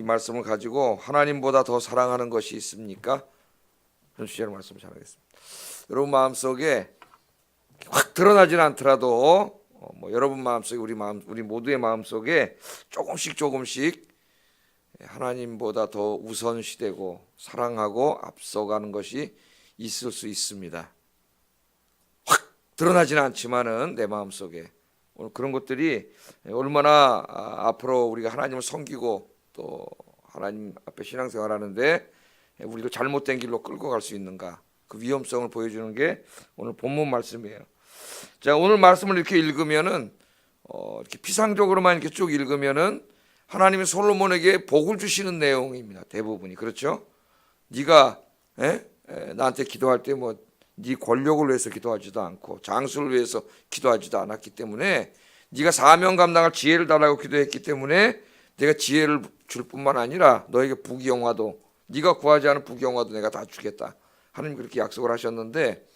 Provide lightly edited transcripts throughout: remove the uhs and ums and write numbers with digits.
이 말씀을 가지고 하나님보다 더 사랑하는 것이 있습니까? 그런 주제로 말씀을 전하겠습니다. 여러분 마음속에 확 드러나지는 않더라도 여러분 마음속에 우리 모두의 마음속에 조금씩 하나님보다 더 우선시되고 사랑하고 앞서가는 것이 있을 수 있습니다. 확 드러나지는 않지만은 내 마음속에 오늘 그런 것들이 얼마나 앞으로 우리가 하나님을 섬기고 또 하나님 앞에 신앙생활하는데 우리가 잘못된 길로 끌고 갈 수 있는가, 그 위험성을 보여주는 게 오늘 본문 말씀이에요. 자, 오늘 말씀을 이렇게 읽으면은 이렇게 피상적으로만 이렇게 쭉 읽으면은 하나님이 솔로몬에게 복을 주시는 내용입니다. 대부분이 그렇죠. 네가 나한테 기도할 때 네 권력을 위해서 기도하지도 않고 장수를 위해서 기도하지도 않았기 때문에 네가 사명 감당할 지혜를 달라고 기도했기 때문에 내가 지혜를 줄 뿐만 아니라 너에게 부귀영화도, 네가 구하지 않은 부귀영화도 내가 다 주겠다. 하나님 그렇게 약속을 하셨는데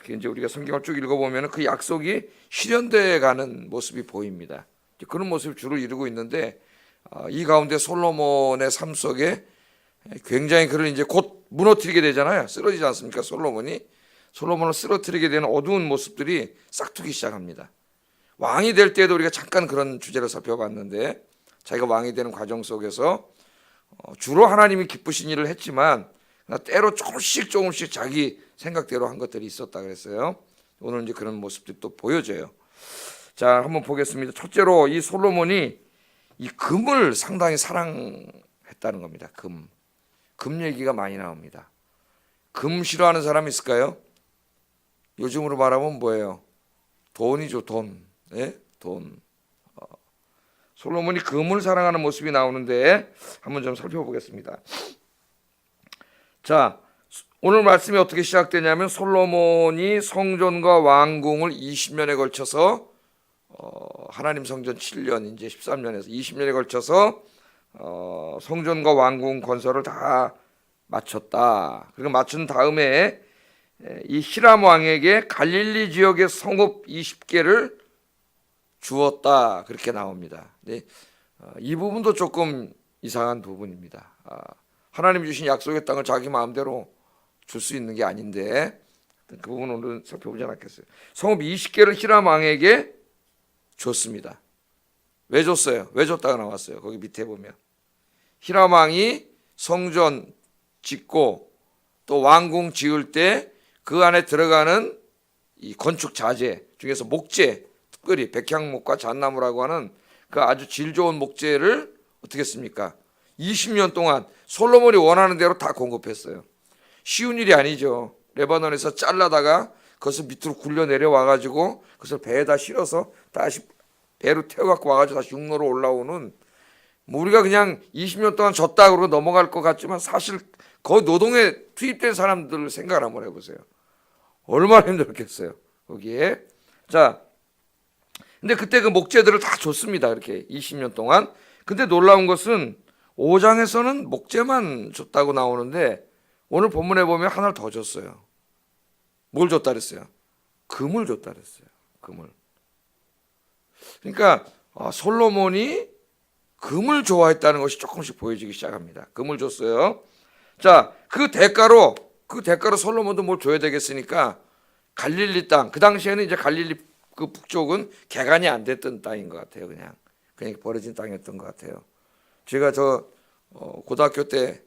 이제 우리가 성경을 쭉 읽어보면 그 약속이 실현되어 가는 모습이 보입니다. 그런 모습이 주를 이루고 있는데 이 가운데 솔로몬의 삶 속에 굉장히 그를 이제 곧 무너뜨리게 되잖아요. 쓰러지지 않습니까? 솔로몬을 쓰러뜨리게 되는 어두운 모습들이 싹트기 시작합니다. 왕이 될 때에도 우리가 잠깐 그런 주제를 살펴봤는데 자기가 왕이 되는 과정 속에서 주로 하나님이 기쁘신 일을 했지만 때로 조금씩 자기 생각대로 한 것들이 있었다 그랬어요. 오늘 이제 그런 모습들이 또 보여져요. 자, 한번 보겠습니다. 첫째로 이 솔로몬이 이 금을 상당히 사랑했다는 겁니다. 금 얘기가 많이 나옵니다. 금 싫어하는 사람이 있을까요? 요즘으로 말하면 뭐예요? 돈이죠, 돈. 예? 돈. 솔로몬이 금을 사랑하는 모습이 나오는데 한번 좀 살펴보겠습니다. 자, 오늘 말씀이 어떻게 시작되냐면 솔로몬이 성전과 왕궁을 20년에 걸쳐서 하나님 성전 7년 이제 13년에서 20년에 걸쳐서 성전과 왕궁 건설을 다 마쳤다. 그리고 마친 다음에 이 히람 왕에게 갈릴리 지역의 성읍 20개를 주었다. 그렇게 나옵니다. 네, 이 부분도 조금 이상한 부분입니다. 하나님 주신 약속의 땅을 자기 마음대로 줄 수 있는 게 아닌데 그 부분은 오늘 살펴보지 않겠어요. 성읍 20개를 히람 왕에게 줬습니다. 왜 줬어요? 왜 줬다가 나왔어요? 거기 밑에 보면 히람 왕이 성전 짓고 또 왕궁 지을 때 그 안에 들어가는 이 건축 자재 중에서 목재, 특별히 백향목과 잣나무라고 하는 그 아주 질 좋은 목재를 어떻게 했습니까? 20년 동안 솔로몬이 원하는 대로 다 공급했어요. 쉬운 일이 아니죠. 레바논에서 잘라다가 그것을 밑으로 굴려 내려와가지고 그것을 배에다 실어서 다시 배로 태워갖고 와가지고 다시 육로로 올라오는, 우리가 그냥 20년 동안 졌다 그러고 넘어갈 것 같지만 사실 거의 노동에 투입된 사람들을 생각을 한번 해보세요. 얼마나 힘들었겠어요 거기에. 자, 근데 그때 그 목재들을 다 줬습니다. 이렇게 20년 동안. 근데 놀라운 것은 5장에서는 목재만 줬다고 나오는데 오늘 본문에 보면 하나를 더 줬어요. 뭘 줬다 그랬어요? 금을 줬다 그랬어요. 금을. 그러니까 솔로몬이 금을 좋아했다는 것이 조금씩 보여지기 시작합니다. 금을 줬어요. 자, 그 대가로 솔로몬도 뭘 줘야 되겠으니까 갈릴리 땅, 그 당시에는 이제 갈릴리 그 북쪽은 개간이 안 됐던 땅인 것 같아요. 그냥 버려진 땅이었던 것 같아요. 제가 고등학교 때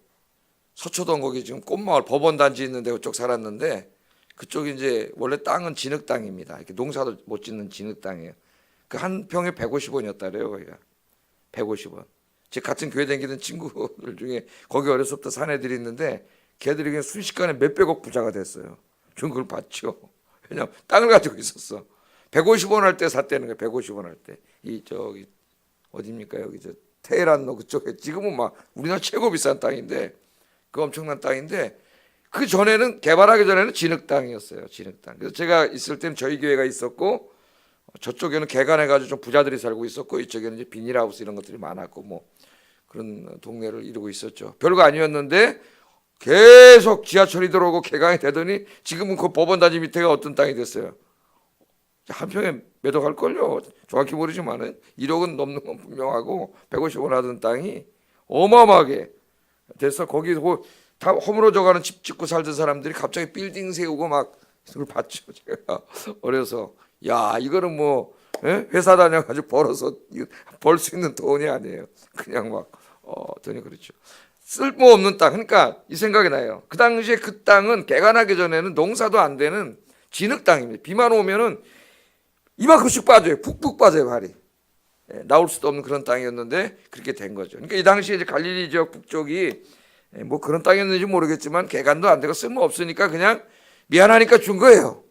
서초동 거기 지금 꽃마을 법원단지 있는데 그쪽 살았는데 그쪽이 이제 원래 땅은 진흙 땅입니다. 이렇게 농사도 못 짓는 진흙 땅이에요. 그 한 평에 150원이었다래요. 거기가 150원. 제 같은 교회 다니던 친구들 중에 거기 어렸을 때부터 산 애들이 있는데 걔들이 그냥 순식간에 몇백억 부자가 됐어요. 전 그걸 봤죠. 왜냐면 땅을 가지고 있었어. 150원 할 때 샀다는 거예요. 150원 할 때. 저기 어디입니까? 여기 테헤란로 그쪽에 지금은 막 우리나라 최고 비싼 땅인데 그 엄청난 땅인데 그 전에는 개발하기 전에는 진흙 땅이었어요. 진흙 땅. 그래서 제가 있을 때는 저희 교회가 있었고 저쪽에는 개간해가지고 좀 부자들이 살고 있었고 이쪽에는 이제 비닐하우스 이런 것들이 많았고 뭐 그런 동네를 이루고 있었죠. 별거 아니었는데 계속 지하철이 들어오고 개간이 되더니 지금은 그 법원단지 밑에가 어떤 땅이 됐어요. 한 평에 몇억 할걸요. 정확히 모르지만은 1억은 넘는 건 분명하고 150원 하던 땅이 어마어마하게 돼서 거기 다 허물어져가는 집 짓고 살던 사람들이 갑자기 빌딩 세우고 막 그걸 봤죠. 제가 어려서 야 이거는 뭐 회사 다녀가지고 벌어서 벌 수 있는 돈이 아니에요. 그냥 막 돈이 그렇죠. 쓸모없는 땅. 그러니까 이 생각이 나요. 그 당시에 그 땅은 개가 나기 전에는 농사도 안 되는 진흙 땅입니다. 비만 오면은 이만큼씩 빠져요. 푹푹 빠져요 발이. 나올 수도 없는 그런 땅이었는데 그렇게 된 거죠. 그러니까 이 당시에 이제 갈릴리 지역 북쪽이 뭐 그런 땅이었는지 모르겠지만 개간도 안 되고 쓸모 없으니까 그냥 미안하니까 준 거예요.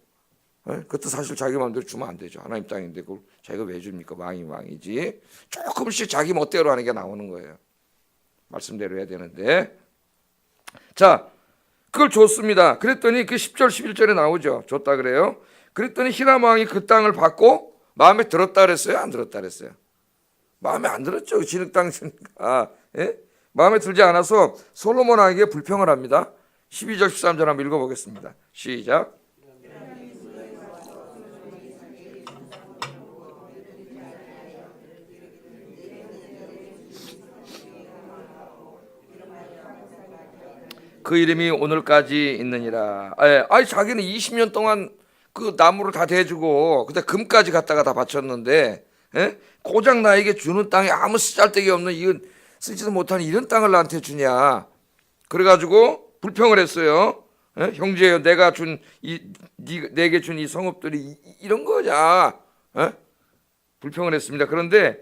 그것도 사실 자기 마음대로 주면 안 되죠. 하나님 땅인데 그걸 자기가 왜 줍니까? 왕이지. 조금씩 자기 멋대로 하는 게 나오는 거예요. 말씀대로 해야 되는데. 자, 그걸 줬습니다. 그랬더니 그 10절 11절에 나오죠. 줬다 그래요. 그랬더니 히람 왕이 그 땅을 받고 마음에 들었다 그랬어요? 안 들었다 그랬어요? 마음에 안 들었죠. 진흙 땅 주니까. 마음에 들지 않아서 솔로몬 왕에게 불평을 합니다. 12절 13절 한번 읽어보겠습니다. 시작. 그 이름이 오늘까지 있느니라. 아니 자기는 20년 동안 그 나무를 다 대주고 그때 금까지 갖다가 다 바쳤는데 고작 나에게 주는 땅에 아무 쓰잘데기 없는 이건 쓰지도 못하는 이런 땅을 나한테 주냐. 그래가지고 불평을 했어요. 형제여 내가 준 내게 준 이 성읍들이 이런 거냐. 불평을 했습니다. 그런데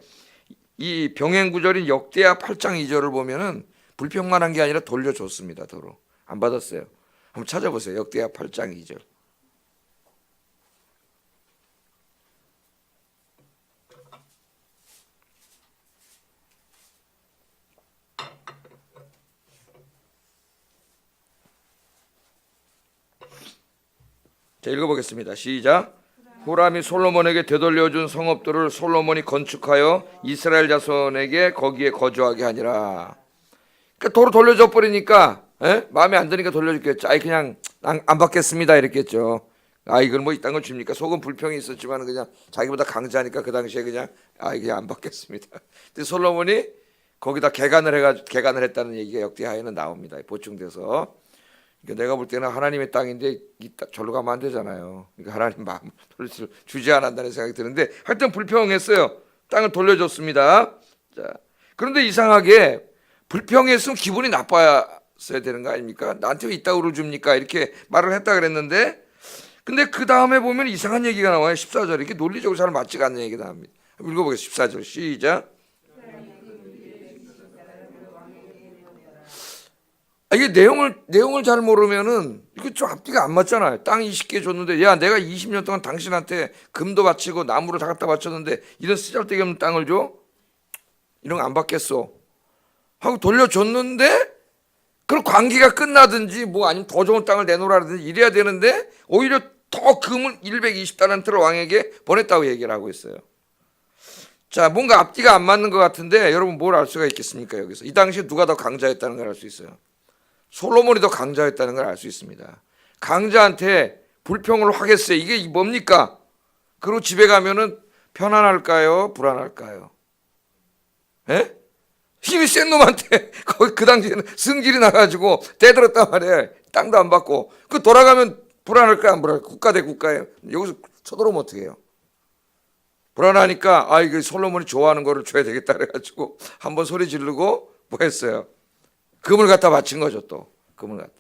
이 병행구절인 역대하 8장 2절을 보면은 불평만 한 게 아니라 돌려줬습니다. 도로 안 받았어요. 한번 찾아보세요. 역대하 8장 2절. 자, 읽어보겠습니다. 시작. 후람이 솔로몬에게 되돌려준 성읍들을 솔로몬이 건축하여 이스라엘 자손에게 거기에 거주하게 하니라. 그러니까 도로 돌려줘 버리니까 마음에 안 드니까 돌려줬겠죠. 아이 그냥 안 받겠습니다 이랬겠죠. 아 이걸 뭐 이딴 걸 줍니까? 속은 불평이 있었지만 그냥 자기보다 강자니까 그 당시에 그냥 그냥 안 받겠습니다. 근데 솔로몬이 거기다 개간을 했다는 얘기가 역대하에는 나옵니다. 보충돼서. 그러니까 내가 볼 때는 하나님의 땅인데 절로 가면 안 되잖아요. 그러니까 하나님 마음 주지 않았다는 생각이 드는데 하여튼 불평했어요. 땅을 돌려줬습니다. 자, 그런데 이상하게 불평했으면 기분이 나빠야 되는 거 아닙니까? 나한테 왜 이따구로 줍니까? 이렇게 말을 했다 그랬는데 근데 그 다음에 보면 이상한 얘기가 나와요. 14절 이렇게 논리적으로 잘 맞지가 않는 얘기가 나옵니다. 읽어보겠습니다. 14절 시작. 이게 내용을 잘 모르면은 이게 좀 앞뒤가 안 맞잖아요. 땅 20개 줬는데 야 내가 20년 동안 당신한테 금도 바치고 나무를 다 갖다 바쳤는데 이런 쓰잘데기 없는 땅을 줘? 이런 거 안 받겠어 하고 돌려줬는데 그럼 관계가 끝나든지 뭐 아니면 더 좋은 땅을 내놓으라든지 이래야 되는데 오히려 더 금을 120달란트를 왕에게 보냈다고 얘기를 하고 있어요. 자, 뭔가 앞뒤가 안 맞는 것 같은데 여러분 뭘 알 수가 있겠습니까? 여기서 이 당시에 누가 더 강자였다는 걸 알 수 있어요. 솔로몬이 더 강자였다는 걸 알 수 있습니다. 강자한테 불평을 하겠어요. 이게 뭡니까? 그리고 집에 가면은 편안할까요? 불안할까요? 힘이 센 놈한테 거기 그 당시에는 승질이 나가지고 대들었단 말이에요. 땅도 안 받고 그 돌아가면 불안할까요? 안 불안할까요? 국가 대 국가예요. 여기서 쳐들어오면 어떻게 해요? 불안하니까 이거 솔로몬이 좋아하는 거를 줘야 되겠다 그래가지고 한번 소리 지르고 뭐 했어요? 금을 갖다 바친 거죠. 또 금을 갖다.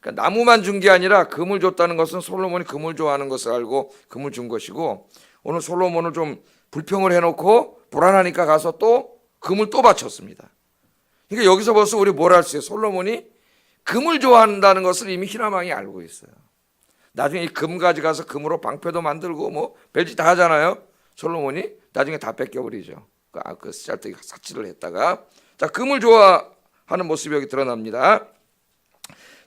그러니까 나무만 준 게 아니라 금을 줬다는 것은 솔로몬이 금을 좋아하는 것을 알고 금을 준 것이고 오늘 솔로몬을 좀 불평을 해놓고 불안하니까 가서 또 금을 또 바쳤습니다. 그러니까 여기서 벌써 우리 뭘 알 수 있어요? 솔로몬이 금을 좋아한다는 것을 이미 히람 왕이 알고 있어요. 나중에 이 금 가져가서 금으로 방패도 만들고 뭐 별짓 다 하잖아요. 솔로몬이 나중에 다 뺏겨버리죠. 그 쓰잘데기 사치를 했다가 자 금을 좋아하는 모습이 여기 드러납니다.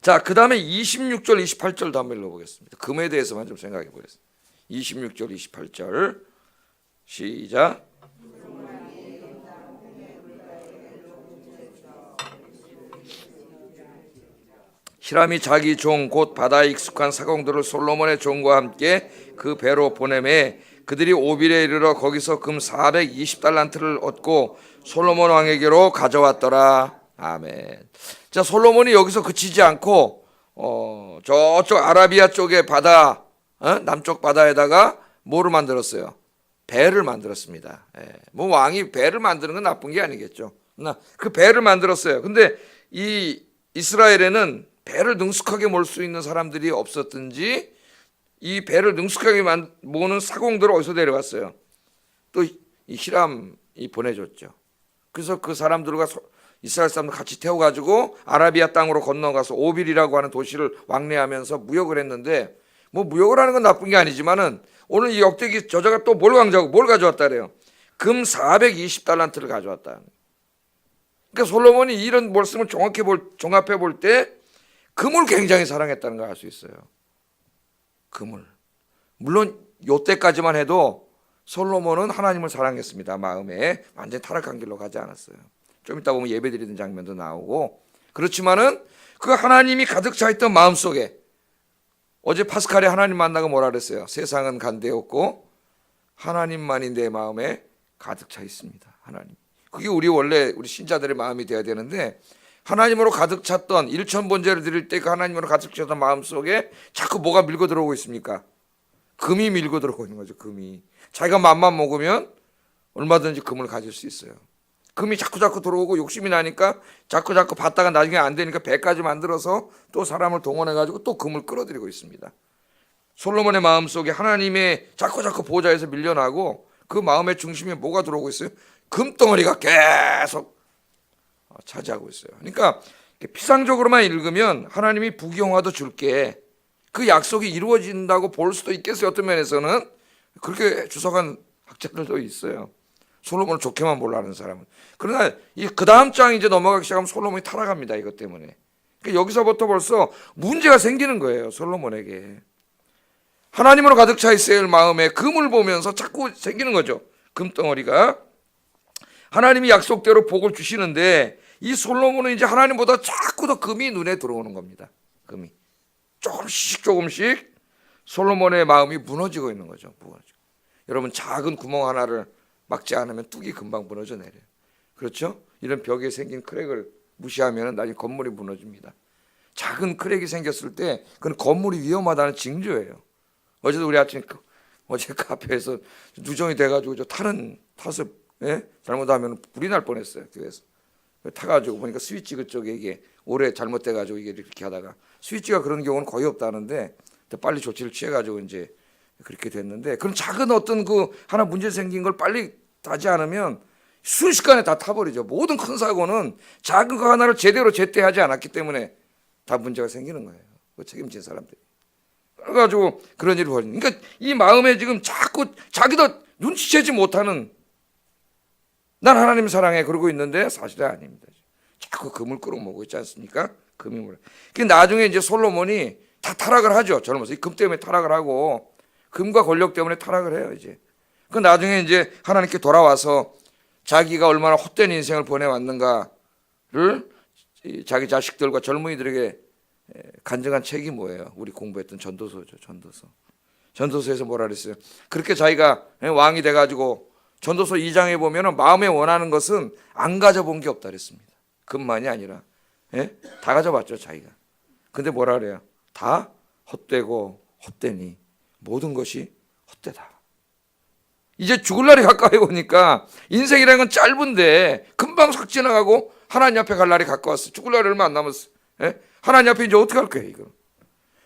자, 그 다음에 26절 28절도 한번 읽어보겠습니다. 금에 대해서만 좀 생각해 보겠습니다. 26절 28절 시작. 히람이 자기 종 곧 바다에 익숙한 사공들을 솔로몬의 종과 함께 그 배로 보내매 그들이 오빌에 이르러 거기서 금 420달란트를 얻고 솔로몬 왕에게로 가져왔더라. 아멘. 자, 솔로몬이 여기서 그치지 않고 저쪽 아라비아 쪽의 바다, 남쪽 바다에다가 뭐를 만들었어요? 배를 만들었습니다. 뭐 왕이 배를 만드는 건 나쁜 게 아니겠죠. 그 배를 만들었어요. 근데 이 이스라엘에는 배를 능숙하게 몰 수 있는 사람들이 없었든지 이 배를 능숙하게 모는 사공들을 어디서 데려왔어요? 또 이 히람이 보내줬죠. 그래서 그 사람들과 이스라엘 사람들 같이 태워가지고 아라비아 땅으로 건너가서 오빌이라고 하는 도시를 왕래하면서 무역을 했는데, 뭐 무역을 하는 건 나쁜 게 아니지만은 오늘 이 역대기 저자가 또 뭘 가져왔다 그래요? 금 420달란트를 가져왔다. 그러니까 솔로몬이 이런 말씀을 종합해 볼 때 금을 굉장히 사랑했다는 걸 알 수 있어요. 금을. 물론 요때까지만 해도 솔로몬은 하나님을 사랑했습니다. 마음에 완전히 타락한 길로 가지 않았어요. 좀 이따 보면 예배 드리는 장면도 나오고, 그렇지만은 그 하나님이 가득 차 있던 마음 속에, 어제 파스칼에 하나님 만나고 뭐라 그랬어요? 세상은 간대없고 하나님만이 내 마음에 가득 차 있습니다. 하나님. 그게 우리 신자들의 마음이 되어야 되는데, 하나님으로 가득 찼던 일천번제를 드릴 때 그 하나님으로 가득 찼던 마음 속에 자꾸 뭐가 밀고 들어오고 있습니까? 금이 밀고 들어오고 있는 거죠. 금이. 자기가 맘만 먹으면 얼마든지 금을 가질 수 있어요. 금이 자꾸 들어오고 욕심이 나니까 자꾸 받다가 나중에 안 되니까 배까지 만들어서 또 사람을 동원해가지고 또 금을 끌어들이고 있습니다. 솔로몬의 마음 속에 하나님의 자꾸 보좌에서 밀려나고 그 마음의 중심에 뭐가 들어오고 있어요? 금덩어리가 계속 차지하고 있어요. 그러니까 피상적으로만 읽으면 하나님이 부귀영화도 줄게, 그 약속이 이루어진다고 볼 수도 있겠어요. 어떤 면에서는 그렇게 주석한 학자들도 있어요. 솔로몬을 좋게만 보려는 사람은. 그러나 그 다음 장 이제 넘어가기 시작하면 솔로몬이 타락합니다. 이것 때문에. 그러니까 여기서부터 벌써 문제가 생기는 거예요. 솔로몬에게. 하나님으로 가득 차 있어야 할 마음에 금을 보면서 자꾸 생기는 거죠. 금덩어리가. 하나님이 약속대로 복을 주시는데 이 솔로몬은 이제 하나님보다 자꾸 더 금이 눈에 들어오는 겁니다. 금이. 조금씩 솔로몬의 마음이 무너지고 있는 거죠. 여러분, 작은 구멍 하나를 막지 않으면 뚝이 금방 무너져 내려요. 그렇죠? 이런 벽에 생긴 크랙을 무시하면 나중에 건물이 무너집니다. 작은 크랙이 생겼을 때 그건 건물이 위험하다는 징조예요. 어제도 우리 아침에 어제 카페에서 누정이 돼가지고 타서 잘못하면 불이 날 뻔했어요. 교회에서 타가지고 보니까 스위치 그쪽에 이게 오래 잘못돼가지고 이게 이렇게 하다가, 스위치가 그런 경우는 거의 없다는데 빨리 조치를 취해가지고 이제 그렇게 됐는데, 그런 작은 어떤 그 하나 문제 생긴 걸 빨리 따지 않으면 순식간에 다 타버리죠. 모든 큰 사고는 작은 거 하나를 제대로 제때하지 않았기 때문에 다 문제가 생기는 거예요. 그 책임진 사람들이. 그래가지고 그런 일을 벌이는. 그러니까 이 마음에 지금 자꾸 자기도 눈치채지 못하는, 난 하나님 사랑해 그러고 있는데 사실은 아닙니다. 자꾸 금을 끌어모으고 있지 않습니까? 금이 물. 그 나중에 이제 솔로몬이 다 타락을 하죠. 젊어서 이 금 때문에 타락을 하고 금과 권력 때문에 타락을 해요. 이제 그 나중에 이제 하나님께 돌아와서 자기가 얼마나 헛된 인생을 보내왔는가를 자기 자식들과 젊은이들에게 간증한 책이 뭐예요? 우리 공부했던 전도서죠. 전도서에서 뭐라 그랬어요? 그렇게 자기가 왕이 돼가지고 전도서 2장에 보면은 마음에 원하는 것은 안 가져본 게 없다 그랬습니다. 금만이 아니라 다 가져봤죠, 자기가. 근데 뭐라 그래요? 다 헛되고 헛되니 모든 것이 헛되다. 이제 죽을 날이 가까이 오니까 인생이라는 건 짧은데 금방 싹 지나가고 하나님 앞에 갈 날이 가까웠어. 죽을 날이 얼마 안 남았어. 하나님 앞에 이제 어떻게 할 거예요, 이거?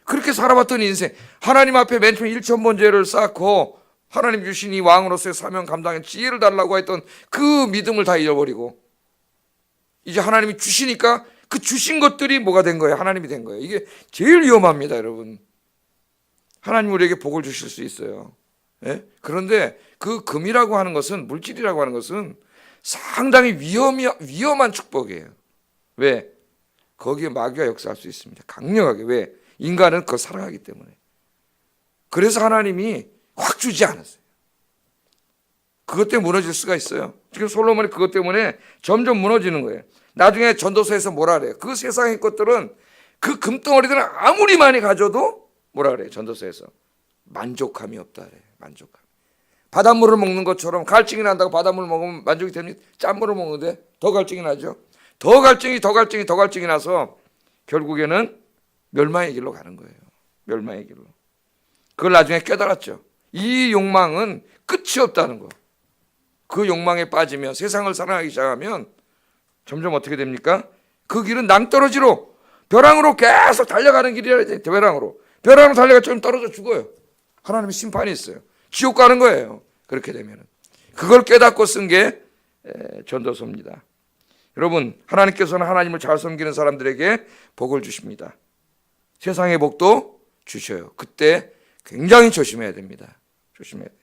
그렇게 살아봤던 인생, 하나님 앞에 맨 처음 1,000번제를 쌓고 하나님 주신 이 왕으로서의 사명 감당에 지혜를 달라고 했던 그 믿음을 다 잃어버리고 이제 하나님이 주시니까 그 주신 것들이 뭐가 된 거예요? 하나님이 된 거예요. 이게 제일 위험합니다, 여러분. 하나님 우리에게 복을 주실 수 있어요. 그런데 그 금이라고 하는 것은, 물질이라고 하는 것은 상당히 위험한 축복이에요. 왜? 거기에 마귀가 역사할 수 있습니다. 강력하게. 왜? 인간은 그걸 사랑하기 때문에. 그래서 하나님이 확 주지 않았어요. 그것 때문에 무너질 수가 있어요. 지금 솔로몬이 그것 때문에 점점 무너지는 거예요. 나중에 전도서에서 뭐라 그래요? 그 세상의 것들은, 그 금덩어리들은 아무리 많이 가져도 뭐라 그래요? 전도서에서 만족함이 없다 그래요. 만족함. 바닷물을 먹는 것처럼 갈증이 난다고 바닷물 먹으면 만족이 됩니까? 짠물을 먹는데 더 갈증이 나죠. 더 갈증이 나서 결국에는 멸망의 길로 가는 거예요. 멸망의 길로. 그걸 나중에 깨달았죠. 이 욕망은 끝이 없다는 거. 그 욕망에 빠지면, 세상을 사랑하기 시작하면 점점 어떻게 됩니까? 그 길은 낭떠러지로, 벼랑으로 계속 달려가는 길이라. 벼랑으로 달려가 좀 떨어져 죽어요. 하나님의 심판이 있어요. 지옥 가는 거예요. 그렇게 되면 그걸 깨닫고 쓴 게 전도서입니다. 여러분, 하나님께서는 하나님을 잘 섬기는 사람들에게 복을 주십니다. 세상의 복도 주셔요. 그때 굉장히 조심해야 됩니다. 조심해야 돼요.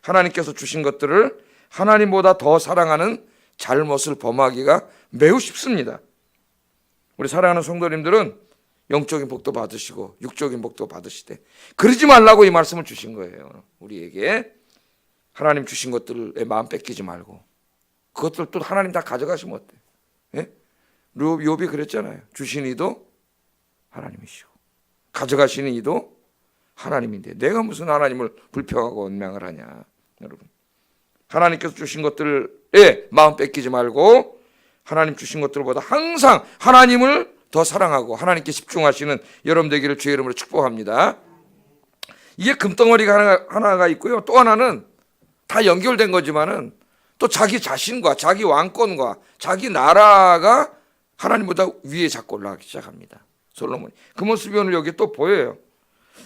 하나님께서 주신 것들을 하나님보다 더 사랑하는 잘못을 범하기가 매우 쉽습니다. 우리 사랑하는 성도님들은 영적인 복도 받으시고 육적인 복도 받으시되 그러지 말라고 이 말씀을 주신 거예요. 우리에게 하나님 주신 것들에 마음 뺏기지 말고 그것들 또 하나님 다 가져가시면 어때? 예? 욥이 그랬잖아요. 주신 이도 하나님이시고 가져가시는 이도 하나님인데 내가 무슨 하나님을 불평하고 원망을 하냐. 여러분, 하나님께서 주신 것들에 마음 뺏기지 말고 하나님 주신 것들보다 항상 하나님을 더 사랑하고 하나님께 집중하시는 여러분 되기를 주의 이름으로 축복합니다. 이게 금덩어리가 하나가 있고요. 또 하나는 다 연결된 거지만은 또 자기 자신과 자기 왕권과 자기 나라가 하나님보다 위에 자꾸 올라가기 시작합니다. 솔로몬이. 그 모습이 오늘 여기 또 보여요.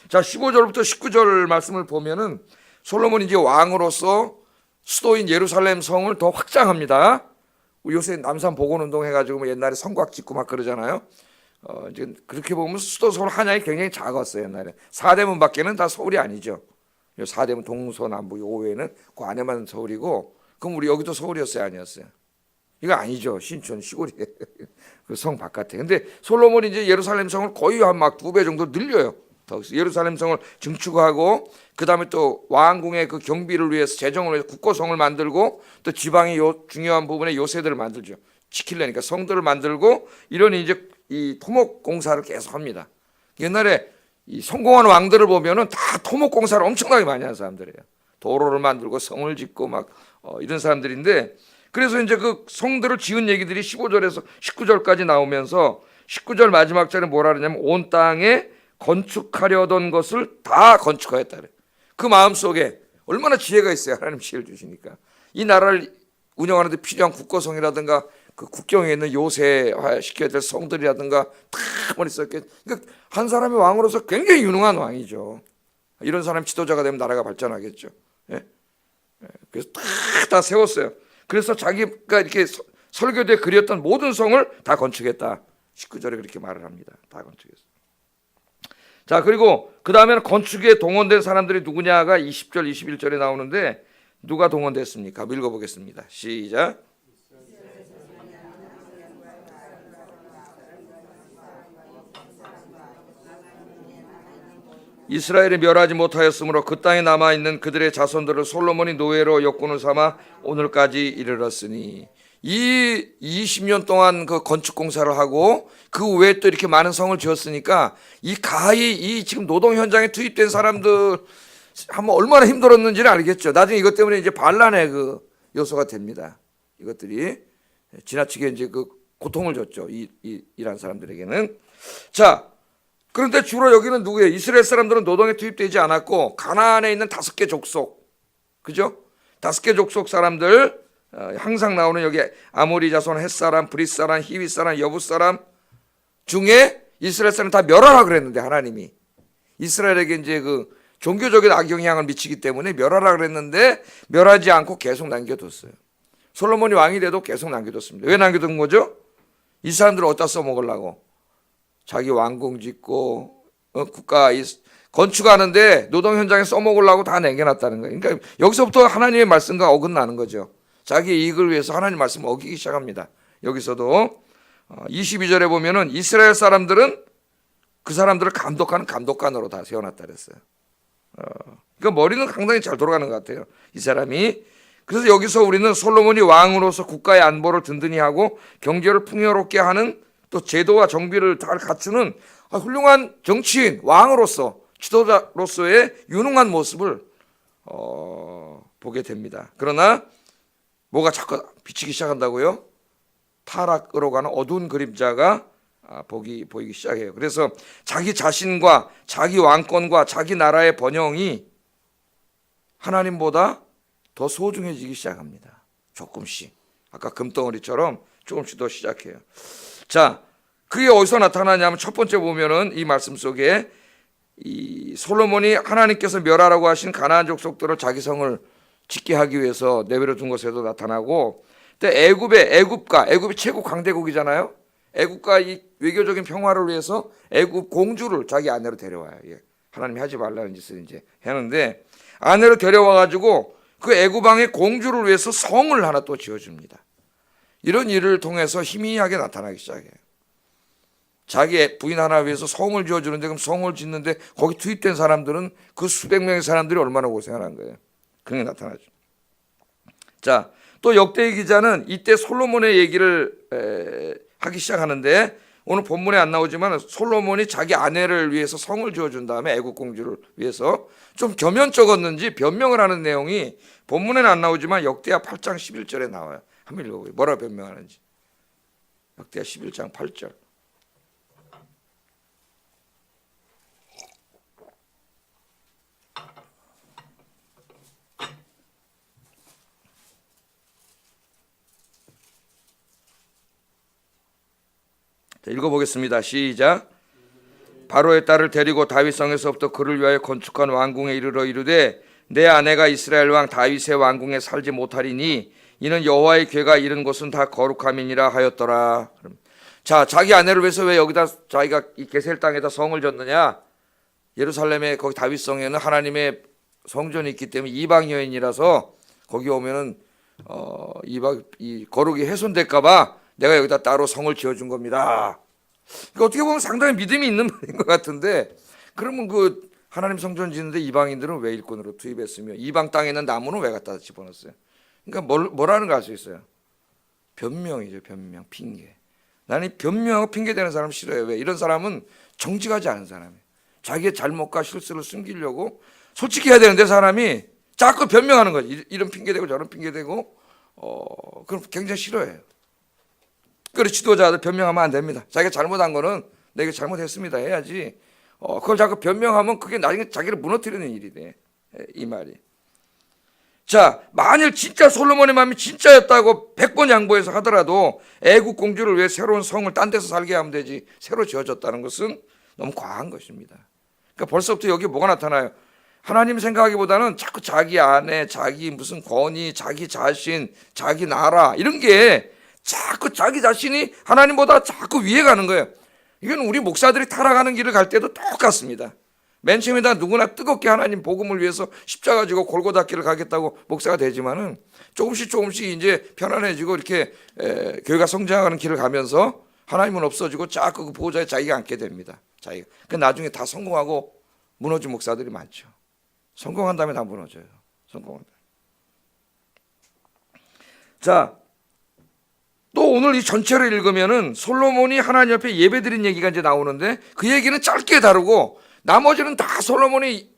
자, 15절부터 19절 말씀을 보면은 솔로몬이 이제 왕으로서 수도인 예루살렘 성을 더 확장합니다. 요새 남산 복원운동 해가지고 옛날에 성곽 짓고 막 그러잖아요. 이제 그렇게 보면 수도 서울 한양이 굉장히 작았어요. 옛날에 4대문밖에는 다 서울이 아니죠. 4대문 동서남북 요 외에는 그 안에만 서울이고, 그럼 우리 여기도 서울이었어요, 아니었어요? 이거 아니죠. 신촌 시골이에요. 그 성 바깥에. 근데 솔로몬이 이제 예루살렘 성을 거의 한 막 2배 정도 늘려요. 예루살렘 성을 증축하고 그 다음에 또 왕궁의 그 경비를 위해서 재정을 위해서 국고성을 만들고 또 지방의 중요한 부분에 요새들을 만들죠. 지키려니까 성들을 만들고 이런 이제 이 토목 공사를 계속 합니다. 옛날에 이 성공한 왕들을 보면은 다 토목 공사를 엄청나게 많이 하는 사람들이에요. 도로를 만들고 성을 짓고 막 이런 사람들인데, 그래서 이제 그 성들을 지은 얘기들이 15절에서 19절까지 나오면서 19절 마지막 절에 뭐라 그러냐면 온 땅에 건축하려던 것을 다 건축하였다 그래요. 그 마음속에 얼마나 지혜가 있어요. 하나님 지혜를 주시니까. 이 나라를 운영하는 데 필요한 국고성이라든가 그 국경에 있는 요새화 시켜야 될 성들이라든가 다 머릿속에, 그러니까 한 사람의 왕으로서 굉장히 유능한 왕이죠. 이런 사람이 지도자가 되면 나라가 발전하겠죠. 예? 그래서 다 세웠어요. 그래서 자기가 이렇게 설교대에 그렸던 모든 성을 다 건축했다. 19절에 그렇게 말을 합니다. 다 건축했어요. 자, 그리고 그 다음에는 건축에 동원된 사람들이 누구냐가 20절, 21절에 나오는데 누가 동원됐습니까? 한번 읽어보겠습니다. 시작. 이스라엘이 멸하지 못하였으므로 그 땅에 남아있는 그들의 자손들을 솔로몬이 노예로 역군을 삼아 오늘까지 이르렀으니, 이 20년 동안 그 건축 공사를 하고 그 외에 또 이렇게 많은 성을 지었으니까 이 가히 이 지금 노동 현장에 투입된 사람들 한번 얼마나 힘들었는지를 알겠죠. 나중에 이것 때문에 이제 반란의 그 요소가 됩니다. 이것들이 지나치게 이제 그 고통을 줬죠. 이란 사람들에게는. 자, 그런데 주로 여기는 누구예요? 이스라엘 사람들은 노동에 투입되지 않았고 가나안에 있는 5개 족속, 그죠? 5개 족속 사람들, 항상 나오는 여기 아모리 자손, 헷 사람, 브릿 사람, 히윗 사람, 여붓 사람 중에 이스라엘 사람 다 멸하라 그랬는데 하나님이 이스라엘에게 이제 그 종교적인 악영향을 미치기 때문에 멸하라 그랬는데 멸하지 않고 계속 남겨뒀어요. 솔로몬이 왕이 돼도 계속 남겨뒀습니다. 왜 남겨둔 거죠? 이 사람들을 어디다 써먹으려고. 자기 왕궁 짓고 국가 건축하는데 노동 현장에 써먹으려고 다 남겨놨다는 거예요. 그러니까 여기서부터 하나님의 말씀과 어긋나는 거죠. 자기 이익을 위해서 하나님 말씀을 어기기 시작합니다. 여기서도 22절에 보면은 이스라엘 사람들은 그 사람들을 감독하는 감독관으로 다 세워놨다 그랬어요. 그러니까 머리는 상당히 잘 돌아가는 것 같아요, 이 사람이. 그래서 여기서 우리는 솔로몬이 왕으로서 국가의 안보를 든든히 하고 경제를 풍요롭게 하는 또 제도와 정비를 잘 갖추는 훌륭한 정치인, 왕으로서 지도자로서의 유능한 모습을 보게 됩니다. 그러나 뭐가 자꾸 비치기 시작한다고요? 타락으로 가는 어두운 그림자가 보이기 시작해요. 그래서 자기 자신과 자기 왕권과 자기 나라의 번영이 하나님보다 더 소중해지기 시작합니다. 조금씩. 아까 금덩어리처럼 조금씩 더 시작해요. 자, 그게 어디서 나타나냐면 첫 번째 보면은 이 말씀 속에 이 솔로몬이 하나님께서 멸하라고 하신 가나안 족속들을 자기 성을 짓게 하기 위해서 내버려 둔 것에도 나타나고, 또 애굽이 최고 강대국이잖아요. 애굽과 이 외교적인 평화를 위해서 애굽 공주를 자기 아내로 데려와요. 하나님이 하지 말라는 짓을 이제 하는데, 아내로 데려와 가지고 그 애굽 왕의 공주를 위해서 성을 하나 또 지어줍니다. 이런 일을 통해서 희미하게 나타나기 시작해요. 자기 부인 하나 위해서 성을 지어주는데, 그럼 성을 짓는데 거기 투입된 사람들은 그 수백 명의 사람들이 얼마나 고생을 한 거예요. 그런 게 나타나죠. 자, 또 역대의 기자는 이때 솔로몬의 얘기를 하기 시작하는데, 오늘 본문에 안 나오지만 솔로몬이 자기 아내를 위해서 성을 지어준 다음에 애국 공주를 위해서 좀 겸연쩍었는지 변명을 하는 내용이 본문에는 안 나오지만 역대하 8장 11절에 나와요. 한번 읽어보세요. 뭐라 변명하는지. 역대하 11장 8절. 읽어보겠습니다. 시작. 바로의 딸을 데리고 다윗성에서부터 그를 위하여 건축한 왕궁에 이르러 이르되, 내 아내가 이스라엘 왕 다윗의 왕궁에 살지 못하리니 이는 여호와의 궤가 이른 곳은 다 거룩함이니라 하였더라. 자, 자기 아내를 위해서 왜 여기다 자기가 이 게셀 땅에다 성을 졌느냐? 예루살렘에 거기 다윗성에는 하나님의 성전이 있기 때문에 이방 여인이라서 거기 오면은 이 거룩이 훼손될까봐 내가 여기다 따로 성을 지어준 겁니다. 그러니까 어떻게 보면 상당히 믿음이 있는 말인 것 같은데, 그러면 그 하나님 성전 짓는데 이방인들은 왜 일꾼으로 투입했으며 이방 땅에 있는 나무는 왜 갖다 집어넣었어요? 그러니까 뭐라는 거 알 수 있어요? 변명이죠. 변명, 핑계. 나는 변명하고 핑계대는 사람 싫어요. 왜? 이런 사람은 정직하지 않은 사람이에요. 자기의 잘못과 실수를 숨기려고 솔직히 해야 되는데 사람이 자꾸 변명하는 거지. 이런 핑계대고 저런 핑계대고 그럼 굉장히 싫어해요. 그래, 지도자들 변명하면 안 됩니다. 자기가 잘못한 거는 내가 잘못했습니다 해야지. 그걸 자꾸 변명하면 그게 나중에 자기를 무너뜨리는 일이 돼. 이 말이. 자, 만일 진짜 솔로몬의 마음이 진짜였다고 100번 양보해서 하더라도 애국 공주를 위해 새로운 성을 딴 데서 살게 하면 되지, 새로 지어졌다는 것은 너무 과한 것입니다. 그러니까 벌써부터 여기 뭐가 나타나요? 하나님 생각하기보다는 자꾸 자기 아내, 자기 무슨 권위, 자기 자신, 자기 나라 이런 게 자꾸 자기 자신이 하나님보다 자꾸 위에 가는 거예요. 이건 우리 목사들이 타락하는 길을 갈 때도 똑같습니다. 맨 처음에다 누구나 뜨겁게 하나님 복음을 위해서 십자가 지고 골고다 길을 가겠다고 목사가 되지만은 조금씩 이제 편안해지고 이렇게 교회가 성장하는 길을 가면서 하나님은 없어지고 자꾸 그 보호자에 자기가 앉게 됩니다. 자기가. 그 나중에 다 성공하고 무너진 목사들이 많죠. 성공한 다음에 다 무너져요. 성공한 다음에. 자, 또 오늘 이 전체를 읽으면은 솔로몬이 하나님 옆에 예배드린 얘기가 이제 나오는데, 그 얘기는 짧게 다루고 나머지는 다 솔로몬이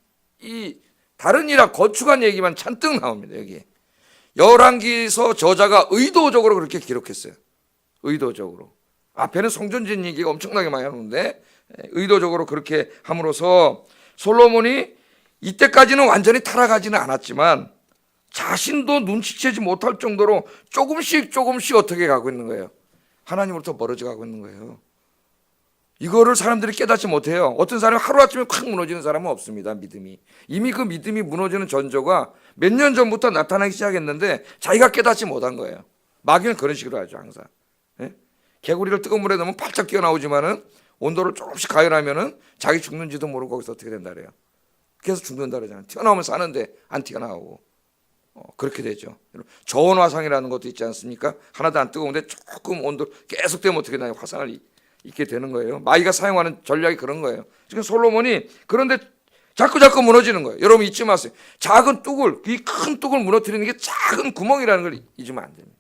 이 다른 일학 거축한 얘기만 잔뜩 나옵니다. 여기 열왕기서 저자가 의도적으로 그렇게 기록했어요. 의도적으로. 앞에는 성전진 얘기가 엄청나게 많이 하는데 의도적으로 그렇게 함으로써 솔로몬이 이때까지는 완전히 타락하지는 않았지만 자신도 눈치채지 못할 정도로 조금씩 어떻게 가고 있는 거예요? 하나님으로부터 멀어져 가고 있는 거예요. 이거를 사람들이 깨닫지 못해요. 어떤 사람이 하루아침에 콱 무너지는 사람은 없습니다. 믿음이. 이미 그 믿음이 무너지는 전조가 몇 년 전부터 나타나기 시작했는데 자기가 깨닫지 못한 거예요. 마귀는 그런 식으로 하죠. 항상. 개구리를 뜨거운 물에 넣으면 팔짝 뛰어나오지만은 온도를 조금씩 가열하면은 자기 죽는지도 모르고 거기서 어떻게 된다 그래요. 그래서 죽는다 그러잖아요. 튀어나오면 사는데 안 튀어나오고. 그렇게 되죠. 저온 화상이라는 것도 있지 않습니까? 하나도 안 뜨거운데 조금 온도 계속 되면 어떻게 되나요? 화상을 입게 되는 거예요. 마귀가 사용하는 전략이 그런 거예요. 지금 솔로몬이 그런데 자꾸 무너지는 거예요. 여러분 잊지 마세요. 작은 뚝을, 이 큰 뚝을 무너뜨리는 게 작은 구멍이라는 걸 잊으면 안 됩니다.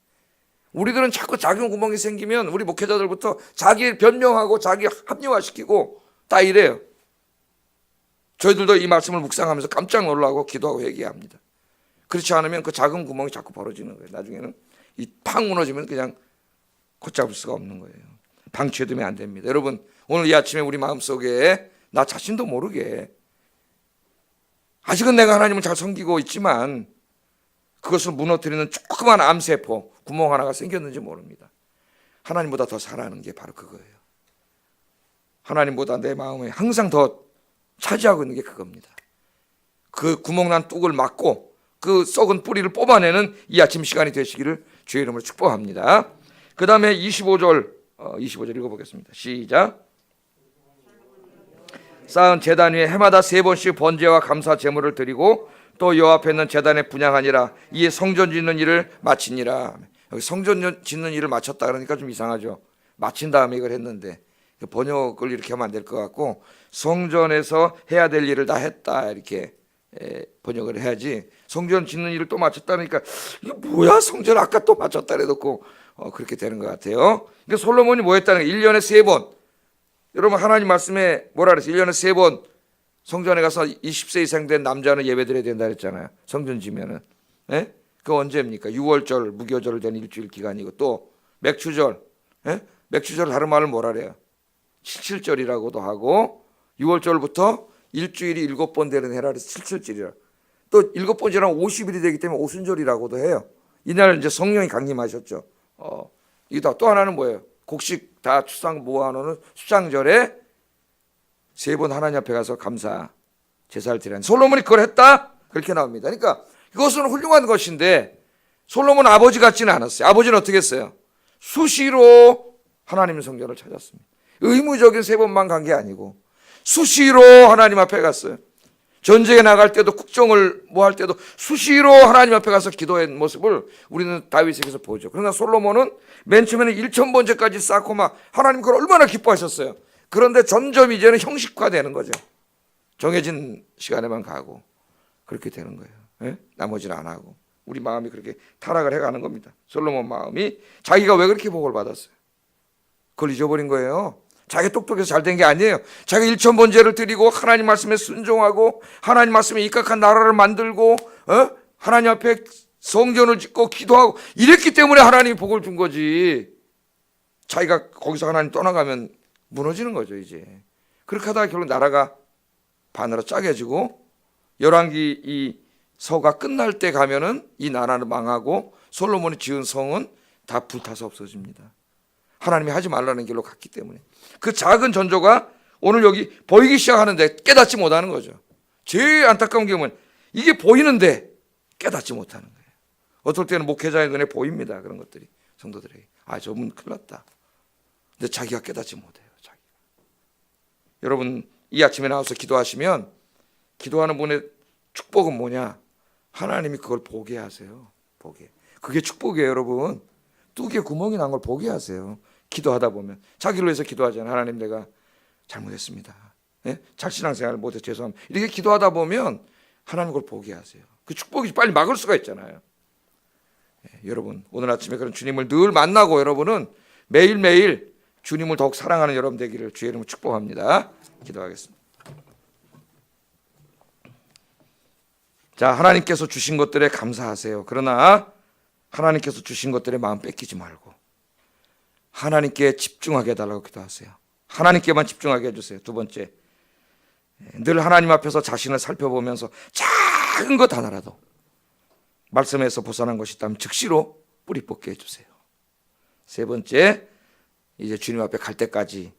우리들은 자꾸 작은 구멍이 생기면 우리 목회자들부터 자기 변명하고 자기 합리화시키고 다 이래요. 저희들도 이 말씀을 묵상하면서 깜짝 놀라고 기도하고 회개합니다. 그렇지 않으면 그 작은 구멍이 자꾸 벌어지는 거예요. 나중에는 이 팍 무너지면 그냥 걷잡을 수가 없는 거예요. 방치해두면 안 됩니다. 여러분, 오늘 이 아침에 우리 마음속에 나 자신도 모르게 아직은 내가 하나님을 잘 섬기고 있지만 그것을 무너뜨리는 조그만 암세포, 구멍 하나가 생겼는지 모릅니다. 하나님보다 더 사랑하는 게 바로 그거예요. 하나님보다 내 마음에 항상 더 차지하고 있는 게 그겁니다. 그 구멍난 뚝을 막고 그 썩은 뿌리를 뽑아내는 이 아침 시간이 되시기를 주의 이름으로 축복합니다. 그 다음에 25절 읽어보겠습니다. 시작. 쌓은 제단 위에 해마다 3번씩 번제와 감사 제물을 드리고 또 여호와 앞에 있는 제단에 분향하니라. 이에 성전 짓는 일을 마치니라. 여기 성전 짓는 일을 마쳤다 그러니까 좀 이상하죠. 마친 다음에 이걸 했는데 번역을 이렇게 하면 안 될 것 같고 성전에서 해야 될 일을 다 했다 이렇게 번역을 해야지. 성전 짓는 일을 또 마쳤다니까 이거 뭐야, 성전 아까 또 마쳤다 그래놓고 그렇게 되는 것 같아요. 그러니까 솔로몬이 뭐 했다는 거예요? 1년에 3번. 여러분, 하나님 말씀에 뭐라 그랬어요? 1년에 3번 성전에 가서 20세 이상 된 남자는 예배드려야 된다 그랬잖아요. 성전 지면은. 예? 그거 언제입니까? 6월절 무교절 된 일주일 기간이고 또 맥추절. 예? 맥추절 다른 말을 뭐라 그래요? 칠칠절이라고도 하고 6월절부터 일주일이 7번 되는 해라 그래서 칠칠절이라. 또 7번 지나면 50일이 되기 때문에 오순절이라고도 해요. 이날 이제 성령이 강림하셨죠. 이거 또 하나는 뭐예요? 곡식 다 추상 모아놓는 수장절에 3번 하나님 앞에 가서 감사 제사를 드리는. 솔로몬이 그걸 했다? 그렇게 나옵니다. 그러니까 이것은 훌륭한 것인데 솔로몬 아버지 같지는 않았어요. 아버지는 어떻게 했어요? 수시로 하나님 성전을 찾았습니다. 의무적인 3번만 간 게 아니고 수시로 하나님 앞에 갔어요. 전쟁에 나갈 때도 국정을 뭐 할 때도 수시로 하나님 앞에 가서 기도한 모습을 우리는 다윗에게서 보죠. 그러나 솔로몬은 맨 처음에는 1000번째까지 쌓고 막 하나님 그걸 얼마나 기뻐하셨어요. 그런데 점점 이제는 형식화되는 거죠. 정해진 시간에만 가고 그렇게 되는 거예요. 예? 나머지는 안 하고 우리 마음이 그렇게 타락을 해가는 겁니다. 솔로몬 마음이 자기가 왜 그렇게 복을 받았어요? 그걸 잊어버린 거예요. 자기 똑똑해서 잘 된 게 아니에요. 자기 1000번제를 드리고 하나님 말씀에 순종하고 하나님 말씀에 입각한 나라를 만들고 하나님 앞에 성전을 짓고 기도하고 이랬기 때문에 하나님이 복을 준 거지. 자기가 거기서 하나님 떠나가면 무너지는 거죠. 이제 그렇게 하다가 결국 나라가 반으로 짜겨지고 열왕기 이 서가 끝날 때 가면은 이 나라는 망하고 솔로몬이 지은 성은 다 불타서 없어집니다. 하나님이 하지 말라는 길로 갔기 때문에. 그 작은 전조가 오늘 여기 보이기 시작하는데 깨닫지 못하는 거죠. 제일 안타까운 게 뭐냐면 이게 보이는데 깨닫지 못하는 거예요. 어떨 때는 목회자의 눈에 보입니다. 그런 것들이 성도들에게. 저분 큰일 났다. 근데 자기가 깨닫지 못해요. 자기가. 여러분, 이 아침에 나와서 기도하시면 기도하는 분의 축복은 뭐냐? 하나님이 그걸 보게 하세요. 보게. 그게 축복이에요, 여러분. 뚝에 구멍이 난 걸 보게 하세요. 기도하다 보면 자기를 위해서 기도하잖아요. 하나님, 내가 잘못했습니다. 예? 잘 신앙생활을 못해서 죄송합니다. 이렇게 기도하다 보면 하나님 그걸 보게 하세요. 그 축복이 빨리 막을 수가 있잖아요. 예, 여러분, 오늘 아침에 그런 주님을 늘 만나고 여러분은 매일매일 주님을 더욱 사랑하는 여러분 되기를 주의 이름으로 축복합니다. 기도하겠습니다. 자, 하나님께서 주신 것들에 감사하세요. 그러나 하나님께서 주신 것들에 마음 뺏기지 말고 하나님께 집중하게 해달라고 기도하세요. 하나님께만 집중하게 해주세요. 두 번째, 늘 하나님 앞에서 자신을 살펴보면서 작은 것 하나라도 말씀에서 벗어난 것이 있다면 즉시로 뿌리 뽑게 해주세요. 세 번째, 이제 주님 앞에 갈 때까지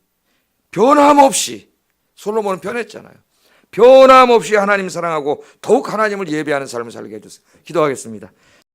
변함없이, 솔로몬은 변했잖아요. 변함없이 하나님 사랑하고 더욱 하나님을 예배하는 삶을 살게 해주세요. 기도하겠습니다.